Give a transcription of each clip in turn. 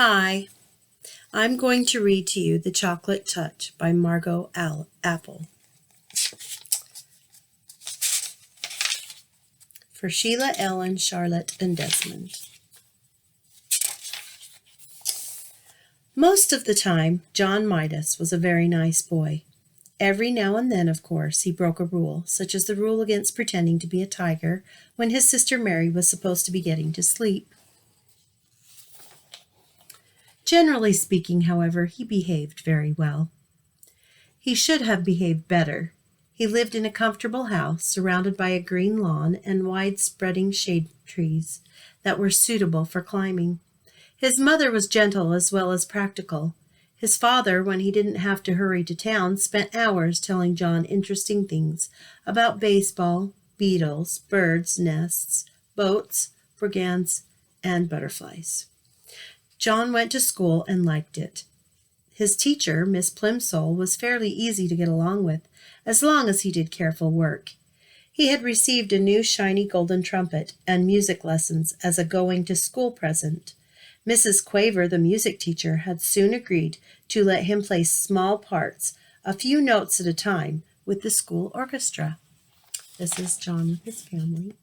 Hi, I'm going to read to you The Chocolate Touch by Margot Apple. For Sheila, Ellen, Charlotte, and Desmond. Most of the time, John Midas was a very nice boy. Every now and then, of course, he broke a rule, such as the rule against pretending to be a tiger when his sister Mary was supposed to be getting to sleep. Generally speaking, however, he behaved very well. He should have behaved better. He lived in a comfortable house surrounded by a green lawn and wide-spreading shade trees that were suitable for climbing. His mother was gentle as well as practical. His father, when he didn't have to hurry to town, spent hours telling John interesting things about baseball, beetles, birds' nests, boats, brigands, and butterflies. John went to school and liked it. His teacher, Miss Plimsoll, was fairly easy to get along with, as long as he did careful work. He had received a new shiny golden trumpet and music lessons as a going-to-school present. Mrs. Quaver, the music teacher, had soon agreed to let him play small parts, a few notes at a time, with the school orchestra. This is John with his family.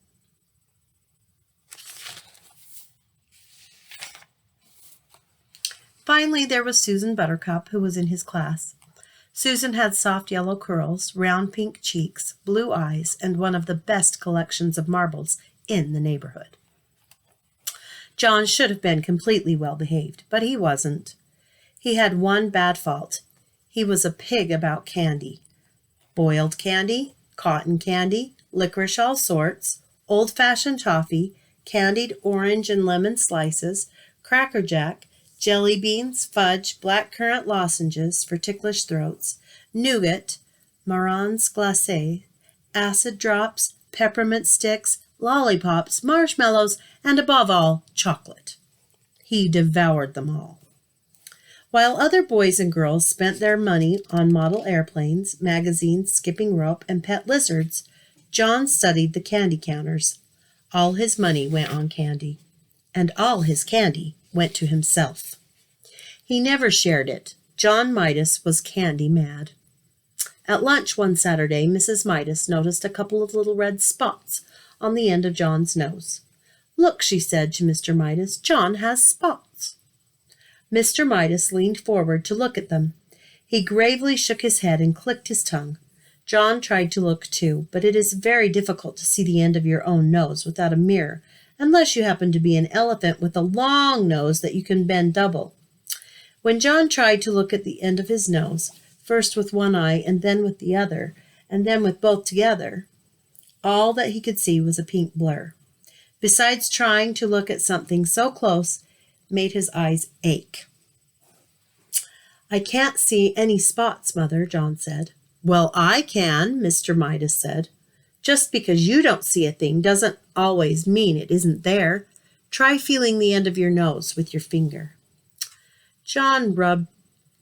Finally, there was Susan Buttercup, who was in his class. Susan had soft yellow curls, round pink cheeks, blue eyes, and one of the best collections of marbles in the neighborhood. John should have been completely well-behaved, but he wasn't. He had one bad fault. He was a pig about candy. Boiled candy, cotton candy, licorice all sorts, old-fashioned toffee, candied orange and lemon slices, Cracker Jack, jelly beans, fudge, blackcurrant lozenges for ticklish throats, nougat, marrons glacés, acid drops, peppermint sticks, lollipops, marshmallows, and above all, chocolate. He devoured them all. While other boys and girls spent their money on model airplanes, magazines, skipping rope, and pet lizards, John studied the candy counters. All his money went on candy, and all his candy went to himself. He never shared it. John Midas was candy mad. At lunch one Saturday, Mrs. Midas noticed a couple of little red spots on the end of John's nose. "Look," she said to Mr. Midas, "John has spots." Mr. Midas leaned forward to look at them. He gravely shook his head and clicked his tongue. John tried to look too, but it is very difficult to see the end of your own nose without a mirror, unless you happen to be an elephant with a long nose that you can bend double. When John tried to look at the end of his nose, first with one eye and then with the other, and then with both together, all that he could see was a pink blur. Besides, trying to look at something so close made his eyes ache. "I can't see any spots, Mother," John said. "Well, I can," Mr. Midas said. "Just because you don't see a thing doesn't always mean it isn't there. Try feeling the end of your nose with your finger." John rubbed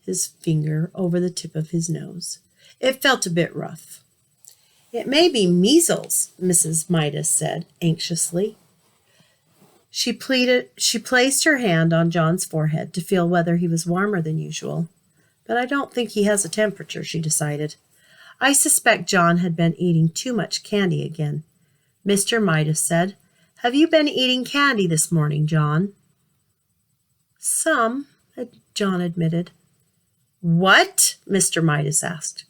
his finger over the tip of his nose. It felt a bit rough. "It may be measles," Mrs. Midas said anxiously. She placed her hand on John's forehead to feel whether he was warmer than usual. "But I don't think he has a temperature," she decided. "I suspect John had been eating too much candy again." Mr. Midas said, "Have you been eating candy this morning, John?" "Some," John admitted. "What?" Mr. Midas asked.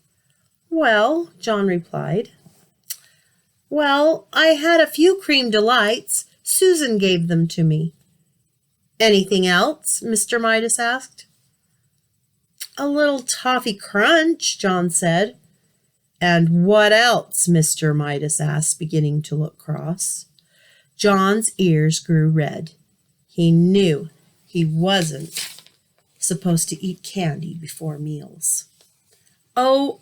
"Well," John replied, "well, I had a few cream delights. Susan gave them to me." "Anything else?" Mr. Midas asked. "A little toffee crunch," John said. "And what else?" Mr. Midas asked, beginning to look cross. John's ears grew red. He knew he wasn't supposed to eat candy before meals. "Oh,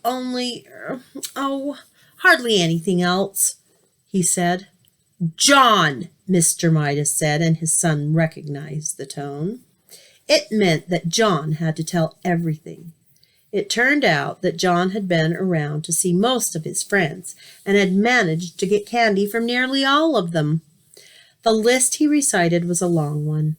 hardly anything else," he said. "John," Mr. Midas said, and his son recognized the tone. It meant that John had to tell everything. It turned out that John had been around to see most of his friends and had managed to get candy from nearly all of them. The list he recited was a long one.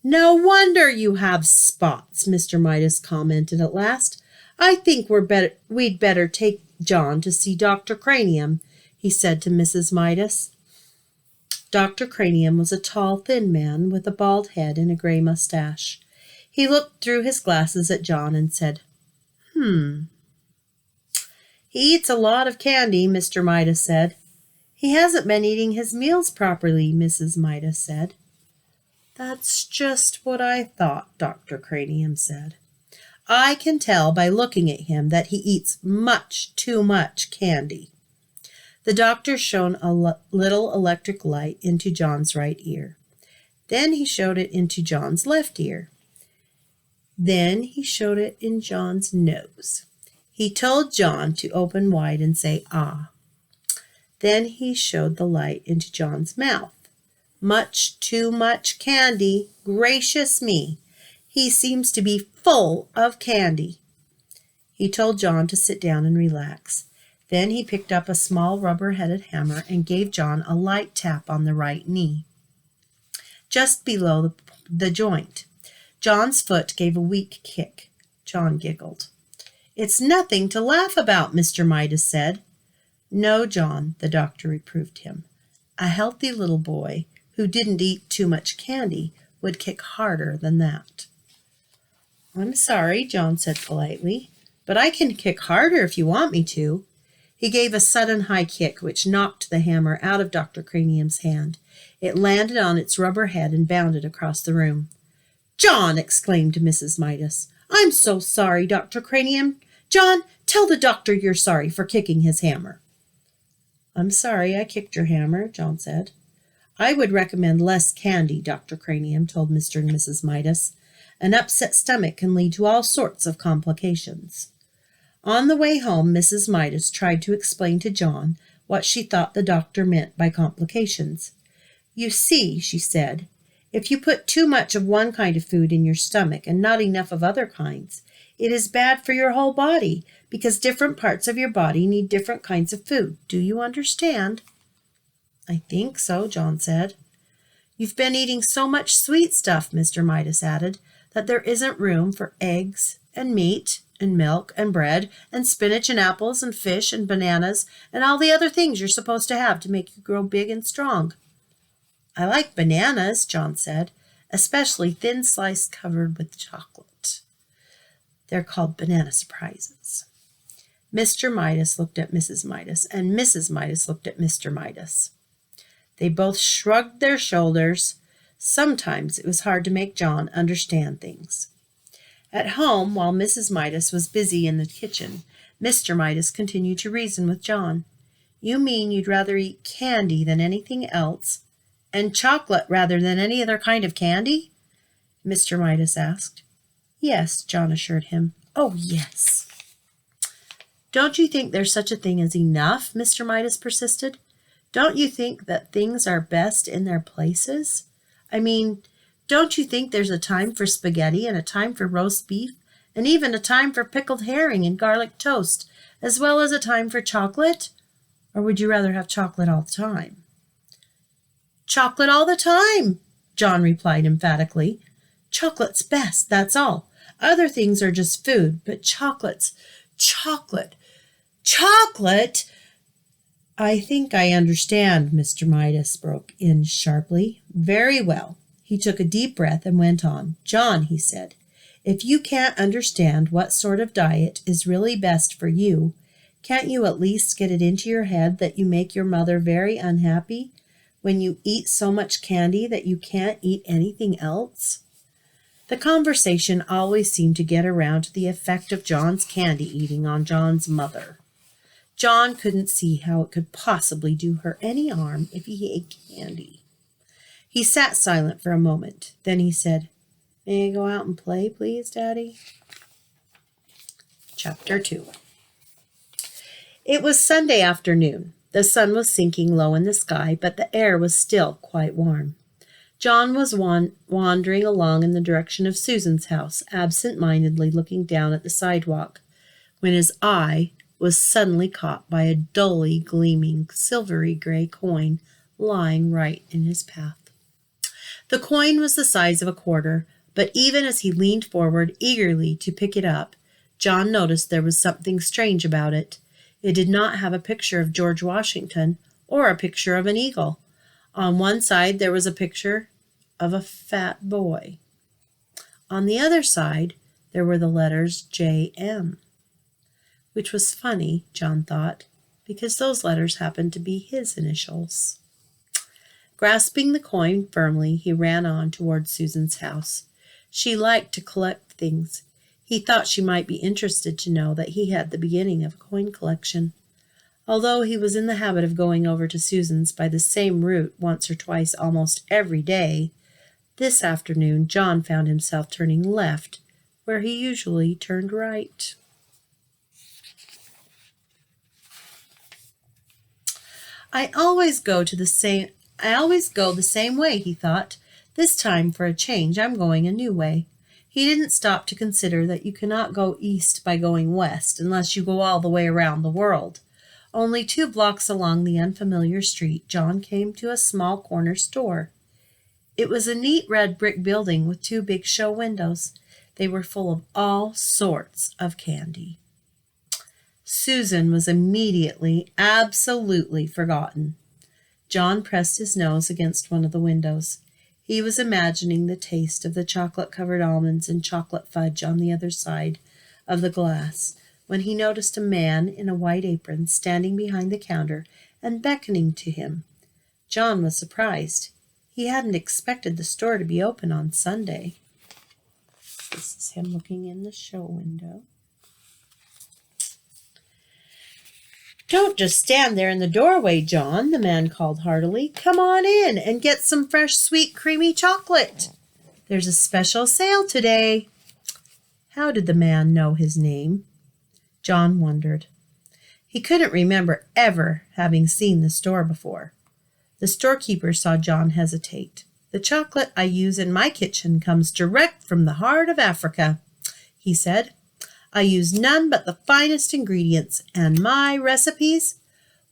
No wonder you have spots, Mr. Midas commented at last. I think we'd better take John to see Dr. Cranium, he said to Mrs. Midas. Dr. Cranium was a tall, thin man with a bald head and a gray mustache. He looked through his glasses at John and said, He eats a lot of candy, Mr. Midas said. He hasn't been eating his meals properly, Mrs. Midas said. That's just what I thought, Dr. Cranium said. I can tell by looking at him that he eats much too much candy. The doctor shone a little electric light into John's right ear. Then he showed it into John's left ear. Then he showed it in John's nose. He told John to open wide and say, ah. Then he showed the light into John's mouth. Much too much candy. Gracious me. He seems to be full of candy. He told John to sit down and relax. Then he picked up a small rubber-headed hammer and gave John a light tap on the right knee, just below the joint. John's foot gave a weak kick. John giggled. It's nothing to laugh about, Mr. Midas said. No, John, the doctor reproved him. A healthy little boy who didn't eat too much candy would kick harder than that. I'm sorry, John said politely, but I can kick harder if you want me to. He gave a sudden high kick which knocked the hammer out of Dr. Cranium's hand. It landed on its rubber head and bounded across the room. John, exclaimed Mrs. Midas. I'm so sorry, Dr. Cranium. John, tell the doctor you're sorry for kicking his hammer. I'm sorry I kicked your hammer, John said. I would recommend less candy, Dr. Cranium told Mr. and Mrs. Midas. An upset stomach can lead to all sorts of complications. On the way home, Mrs. Midas tried to explain to John what she thought the doctor meant by complications. You see, she said, if you put too much of one kind of food in your stomach and not enough of other kinds, it is bad for your whole body because different parts of your body need different kinds of food. Do you understand? I think so, John said. You've been eating so much sweet stuff, Mr. Midas added, that there isn't room for eggs and meat and milk and bread and spinach and apples and fish and bananas and all the other things you're supposed to have to make you grow big and strong. I like bananas, John said, especially thin slice covered with chocolate. They're called banana surprises. Mr. Midas looked at Mrs. Midas, and Mrs. Midas looked at Mr. Midas. They both shrugged their shoulders. Sometimes it was hard to make John understand things. At home, while Mrs. Midas was busy in the kitchen, Mr. Midas continued to reason with John. You mean you'd rather eat candy than anything else, and chocolate rather than any other kind of candy? Mr. Midas asked. Yes, John assured him. Oh, yes. Don't you think there's such a thing as enough? Mr. Midas persisted. Don't you think that things are best in their places? I mean, don't you think there's a time for spaghetti and a time for roast beef and even a time for pickled herring and garlic toast, as well as a time for chocolate? Or would you rather have chocolate all the time? Chocolate all the time, John replied emphatically. Chocolate's best, that's all. Other things are just food, but chocolate! I think I understand, Mr. Midas broke in sharply. Very well. He took a deep breath and went on. John, he said, if you can't understand what sort of diet is really best for you, can't you at least get it into your head that you make your mother very unhappy when you eat so much candy that you can't eat anything else? The conversation always seemed to get around to the effect of John's candy eating on John's mother. John couldn't see how it could possibly do her any harm if he ate candy. He sat silent for a moment. Then he said, May I go out and play, please, Daddy? Chapter 2. It was Sunday afternoon. The sun was sinking low in the sky, but the air was still quite warm. John was wandering along in the direction of Susan's house, absent-mindedly looking down at the sidewalk, when his eye was suddenly caught by a dully gleaming silvery gray coin lying right in his path. The coin was the size of a quarter, but even as he leaned forward eagerly to pick it up, John noticed there was something strange about it. It did not have a picture of George Washington or a picture of an eagle. On one side there was a picture of a fat boy. On the other side there were the letters J.M., which was funny, John thought, because those letters happened to be his initials. Grasping the coin firmly, he ran on toward Susan's house. She liked to collect things. He thought she might be interested to know that he had the beginning of a coin collection. Although he was in the habit of going over to Susan's by the same route once or twice almost every day, this afternoon John found himself turning left where he usually turned right. I always go the same way, he thought. This time, for a change, I'm going a new way. He didn't stop to consider that you cannot go east by going west unless you go all the way around the world. Only 2 blocks along the unfamiliar street, John came to a small corner store. It was a neat red brick building with 2 big show windows. They were full of all sorts of candy. Susan was immediately, absolutely forgotten. John pressed his nose against one of the windows. He was imagining the taste of the chocolate-covered almonds and chocolate fudge on the other side of the glass when he noticed a man in a white apron standing behind the counter and beckoning to him. John was surprised. He hadn't expected the store to be open on Sunday. This is him looking in the show window. "Don't just stand there in the doorway, John," the man called heartily. "Come on in and get some fresh, sweet, creamy chocolate. There's a special sale today." How did the man know his name? John wondered. He couldn't remember ever having seen the store before. The storekeeper saw John hesitate. "The chocolate I use in my kitchen comes direct from the heart of Africa," he said. "I use none but the finest ingredients, and my recipes?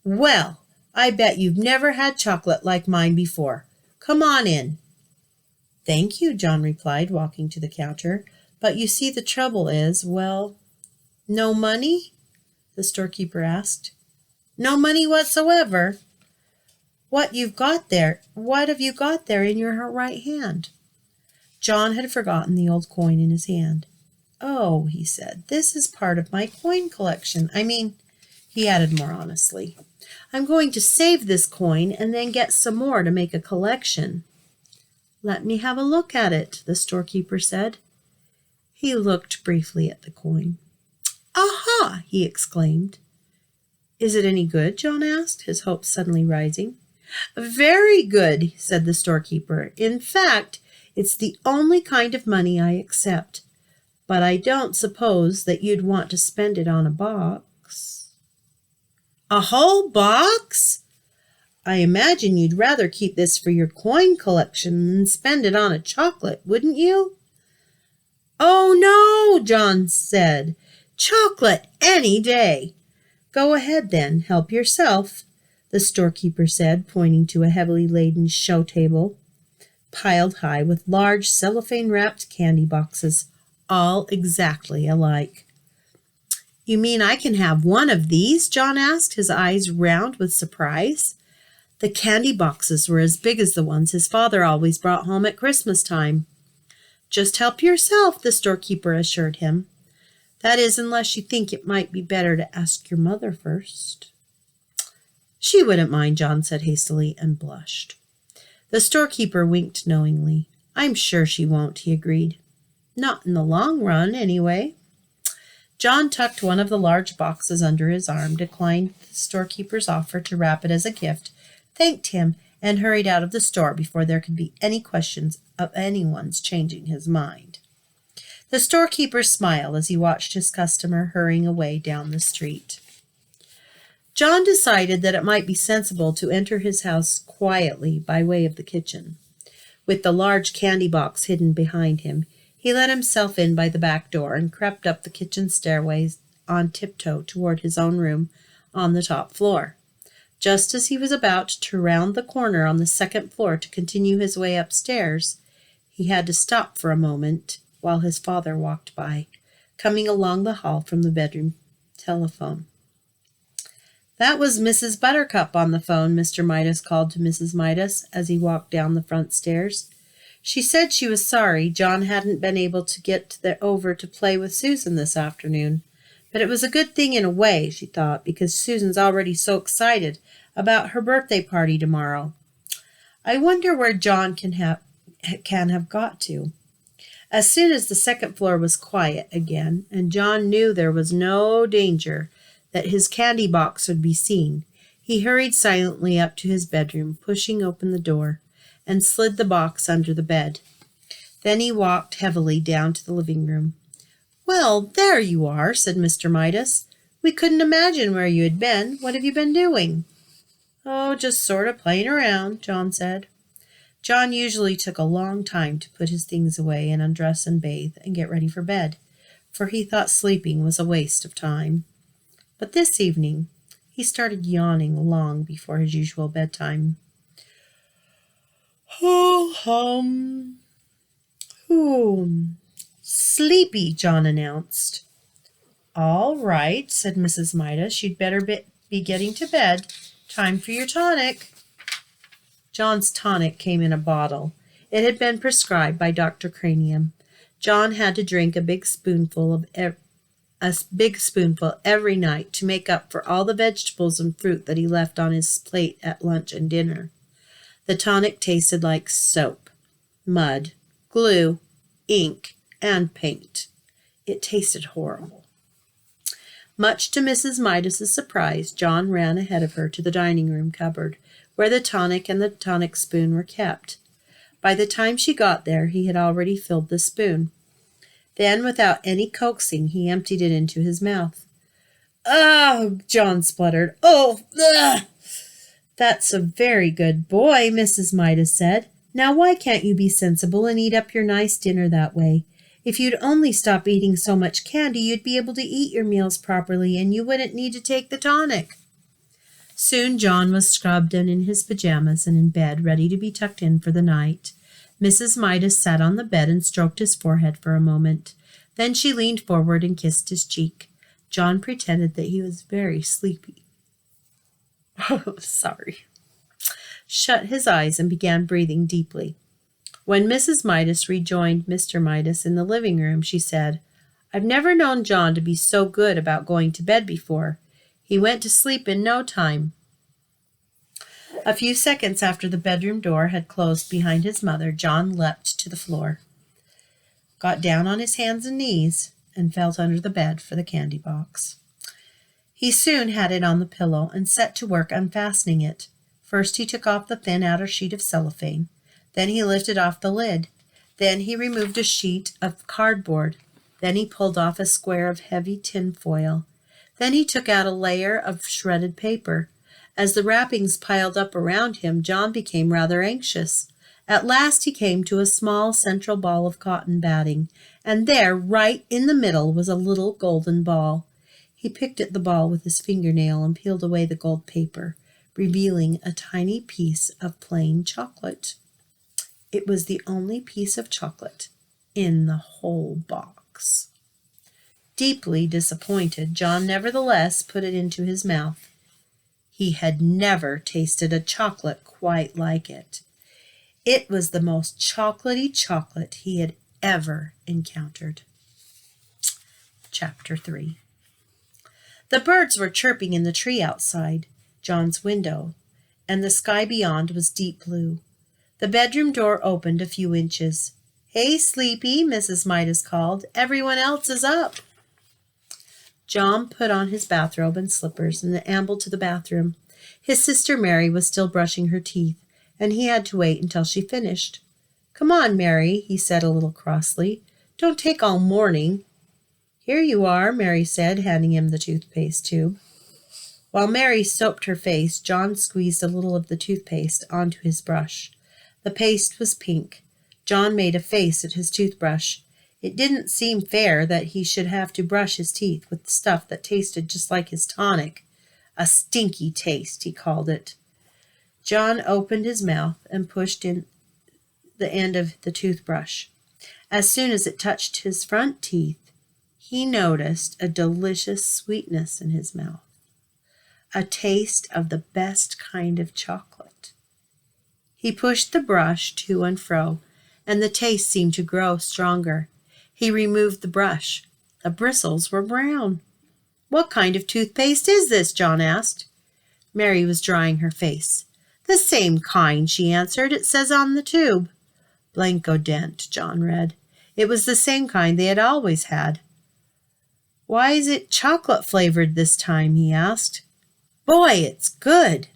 Well, I bet you've never had chocolate like mine before. Come on in." "Thank you," John replied, walking to the counter. "But you see the trouble is, well—" "No money?" the storekeeper asked. "No money whatsoever? What have you got there in your right hand?" John had forgotten the old coin in his hand. "Oh," he said, "this is part of my coin collection. He added more honestly, "I'm going to save this coin and then get some more to make a collection." "Let me have a look at it," the storekeeper said. He looked briefly at the coin. "Aha!" he exclaimed. "Is it any good?" John asked, his hopes suddenly rising. "Very good," said the storekeeper. "In fact, it's the only kind of money I accept. But I don't suppose that you'd want to spend it on a box." "A whole box? I imagine you'd rather keep this for your coin collection than spend it on a chocolate, wouldn't you?" "Oh, no," John said. "Chocolate any day." "Go ahead then, help yourself," the storekeeper said, pointing to a heavily laden show table piled high with large cellophane-wrapped candy boxes, all exactly alike. "You mean I can have one of these?" John asked, his eyes round with surprise. The candy boxes were as big as the ones his father always brought home at Christmas time. "Just help yourself," the storekeeper assured him. "That is, unless you think it might be better to ask your mother first." "She wouldn't mind," John said hastily, and blushed. The storekeeper winked knowingly. "I'm sure she won't," he agreed. "Not in the long run, anyway." John tucked one of the large boxes under his arm, declined the storekeeper's offer to wrap it as a gift, thanked him, and hurried out of the store before there could be any questions of anyone's changing his mind. The storekeeper smiled as he watched his customer hurrying away down the street. John decided that it might be sensible to enter his house quietly by way of the kitchen. With the large candy box hidden behind him, he let himself in by the back door and crept up the kitchen stairways on tiptoe toward his own room on the top floor. Just as he was about to round the corner on the second floor to continue his way upstairs, he had to stop for a moment while his father walked by, coming along the hall from the bedroom telephone. "That was Mrs. Buttercup on the phone," Mr. Midas called to Mrs. Midas as he walked down the front stairs. "She said she was sorry John hadn't been able to get over to play with Susan this afternoon. But it was a good thing in a way," she thought, "because Susan's already so excited about her birthday party tomorrow. I wonder where John can have got to." As soon as the second floor was quiet again, and John knew there was no danger that his candy box would be seen, he hurried silently up to his bedroom, pushing open the door, and slid the box under the bed. Then he walked heavily down to the living room. "Well, there you are," said Mr. Midas. "We couldn't imagine where you had been. What have you been doing?" "Oh, just sort of playing around," John said. John usually took a long time to put his things away and undress and bathe and get ready for bed, for he thought sleeping was a waste of time. But this evening he started yawning long before his usual bedtime. "Ho-hum, sleepy," John announced. "All right," said Mrs. Midas. "You'd better be getting to bed. Time for your tonic." John's tonic came in a bottle. It had been prescribed by Dr. Cranium. John had to drink a big spoonful every night to make up for all the vegetables and fruit that he left on his plate at lunch and dinner. The tonic tasted like soap, mud, glue, ink, and paint. It tasted horrible. Much to Mrs. Midas's surprise, John ran ahead of her to the dining room cupboard, where the tonic and the tonic spoon were kept. By the time she got there, he had already filled the spoon. Then, without any coaxing, he emptied it into his mouth. "Oh," John spluttered. "Oh, ugh!" "That's a very good boy," Mrs. Midas said. "Now why can't you be sensible and eat up your nice dinner that way? If you'd only stop eating so much candy, you'd be able to eat your meals properly, and you wouldn't need to take the tonic." Soon John was scrubbed and in his pajamas and in bed, ready to be tucked in for the night. Mrs. Midas sat on the bed and stroked his forehead for a moment. Then she leaned forward and kissed his cheek. John pretended that he was very sleepy. Shut his eyes and began breathing deeply. When Mrs. Midas rejoined Mr. Midas in the living room, she said, "I've never known John to be so good about going to bed before. He went to sleep in no time." A few seconds after the bedroom door had closed behind his mother, John leapt to the floor, got down on his hands and knees, and felt under the bed for the candy box. He soon had it on the pillow and set to work unfastening it. First he took off the thin outer sheet of cellophane. Then he lifted off the lid. Then he removed a sheet of cardboard. Then he pulled off a square of heavy tin foil. Then he took out a layer of shredded paper. As the wrappings piled up around him, John became rather anxious. At last he came to a small central ball of cotton batting, and there, right in the middle, was a little golden ball. He picked at the ball with his fingernail and peeled away the gold paper, revealing a tiny piece of plain chocolate. It was the only piece of chocolate in the whole box. Deeply disappointed, John nevertheless put it into his mouth. He had never tasted a chocolate quite like it. It was the most chocolatey chocolate he had ever encountered. Chapter 3. The birds were chirping in the tree outside John's window, and the sky beyond was deep blue. The bedroom door opened a few inches. "Hey, Sleepy," Mrs. Midas called. "Everyone else is up." John put on his bathrobe and slippers and ambled to the bathroom. His sister Mary was still brushing her teeth, and he had to wait until she finished. "Come on, Mary," he said a little crossly. "Don't take all morning." "Here you are," Mary said, handing him the toothpaste tube. While Mary soaped her face, John squeezed a little of the toothpaste onto his brush. The paste was pink. John made a face at his toothbrush. It didn't seem fair that he should have to brush his teeth with stuff that tasted just like his tonic. A stinky taste, he called it. John opened his mouth and pushed in the end of the toothbrush. As soon as it touched his front teeth, he noticed a delicious sweetness in his mouth, a taste of the best kind of chocolate. He pushed the brush to and fro, and the taste seemed to grow stronger. He removed the brush. The bristles were brown. "What kind of toothpaste is this?" John asked. Mary was drying her face. "The same kind," she answered. "It says on the tube." Blancodent, John read. It was the same kind they had always had. "Why is it chocolate-flavored this time?" he asked. "Boy, it's good."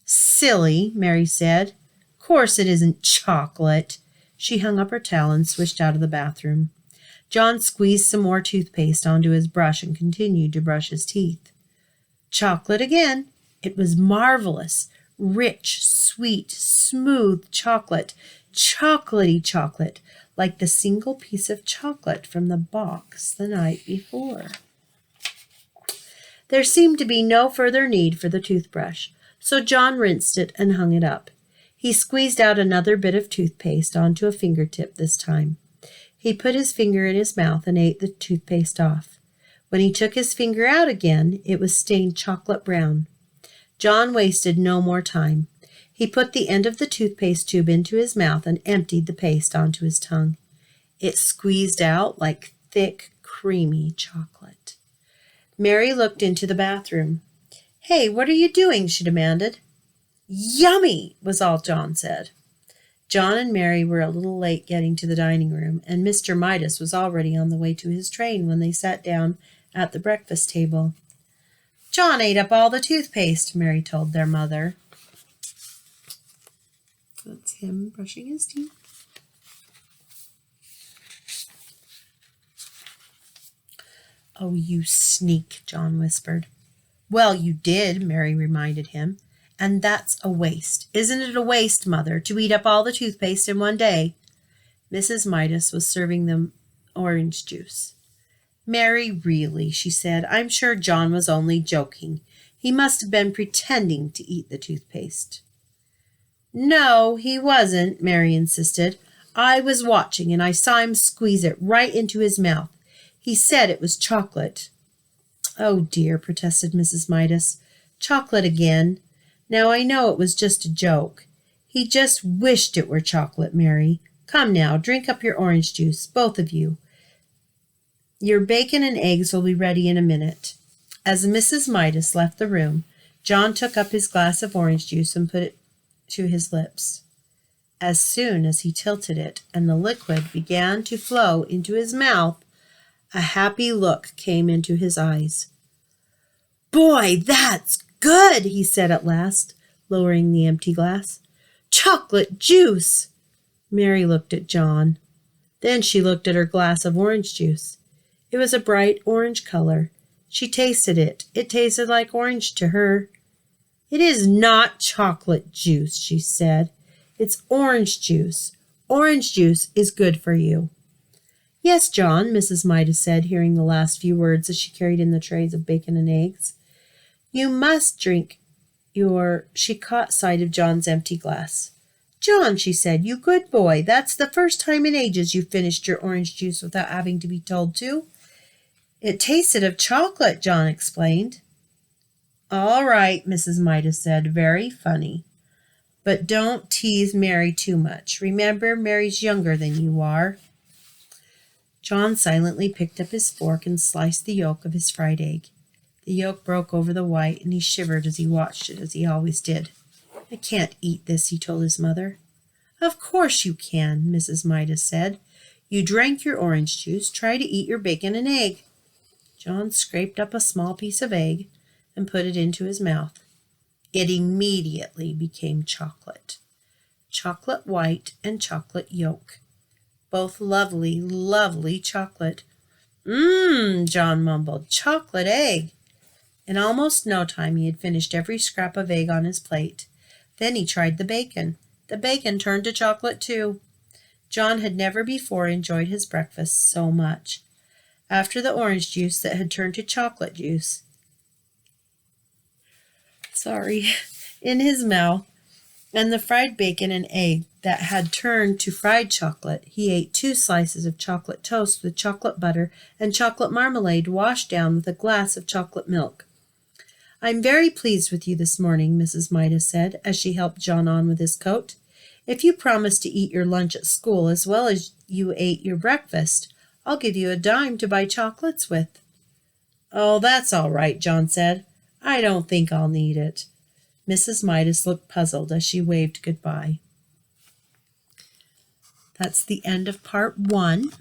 "Silly," Mary said. "Course it isn't chocolate." She hung up her towel and swished out of the bathroom. John squeezed some more toothpaste onto his brush and continued to brush his teeth. Chocolate again. It was marvelous. Rich, sweet, smooth chocolate. Chocolatey chocolate, like the single piece of chocolate from the box the night before. There seemed to be no further need for the toothbrush, so John rinsed it and hung it up. He squeezed out another bit of toothpaste onto a fingertip this time. He put his finger in his mouth and ate the toothpaste off. When he took his finger out again, it was stained chocolate brown. John wasted no more time. He put the end of the toothpaste tube into his mouth and emptied the paste onto his tongue. It squeezed out like thick, creamy chocolate. Mary looked into the bathroom. "Hey, what are you doing?" she demanded. "Yummy," was all John said. John and Mary were a little late getting to the dining room, and Mr. Midas was already on the way to his train when they sat down at the breakfast table. "John ate up all the toothpaste," Mary told their mother. That's him brushing his teeth. "Oh, you sneak," John whispered. "Well, you did," Mary reminded him. "And that's a waste. Isn't it a waste, Mother, to eat up all the toothpaste in one day?" Mrs. Midas was serving them orange juice. "Mary, really," she said, "I'm sure John was only joking. He must have been pretending to eat the toothpaste." "No, he wasn't," Mary insisted. "I was watching, and I saw him squeeze it right into his mouth. He said it was chocolate." "Oh, dear," protested Mrs. Midas. "Chocolate again. Now, I know it was just a joke. He just wished it were chocolate, Mary. Come now, drink up your orange juice, both of you. Your bacon and eggs will be ready in a minute." As Mrs. Midas left the room, John took up his glass of orange juice and put it to his lips. As soon as he tilted it and the liquid began to flow into his mouth, a happy look came into his eyes. "Boy, that's good," he said at last, lowering the empty glass. "Chocolate juice." Mary looked at John. Then she looked at her glass of orange juice. It was a bright orange color. She tasted it. It tasted like orange to her. "It is not chocolate juice," she said. "It's orange juice. Orange juice is good for you." "Yes, John," Mrs. Midas said, hearing the last few words as she carried in the trays of bacon and eggs. "You must drink your—" She caught sight of John's empty glass. "John," she said, "you good boy. That's the first time in ages you've finished your orange juice without having to be told to." "It tasted of chocolate," John explained. "All right," Mrs. Midas said, "very funny. But don't tease Mary too much. Remember, Mary's younger than you are." John silently picked up his fork and sliced the yolk of his fried egg. The yolk broke over the white, and he shivered as he watched it, as he always did. "I can't eat this," he told his mother. "Of course you can," Mrs. Midas said. "You drank your orange juice. Try to eat your bacon and egg." John scraped up a small piece of egg and put it into his mouth. It immediately became chocolate. Chocolate white and chocolate yolk. Both lovely, lovely chocolate. "Mmm," John mumbled, "chocolate egg." In almost no time he had finished every scrap of egg on his plate. Then he tried the bacon. The bacon turned to chocolate too. John had never before enjoyed his breakfast so much. After the orange juice that had turned to chocolate juice, in his mouth, and the fried bacon and egg that had turned to fried chocolate. He ate 2 slices of chocolate toast with chocolate butter and chocolate marmalade washed down with a glass of chocolate milk. "I'm very pleased with you this morning," Mrs. Midas said, as she helped John on with his coat. "If you promise to eat your lunch at school as well as you ate your breakfast, I'll give you a dime to buy chocolates with." "Oh, that's all right," John said. "I don't think I'll need it." Mrs. Midas looked puzzled as she waved goodbye. That's the end of part 1.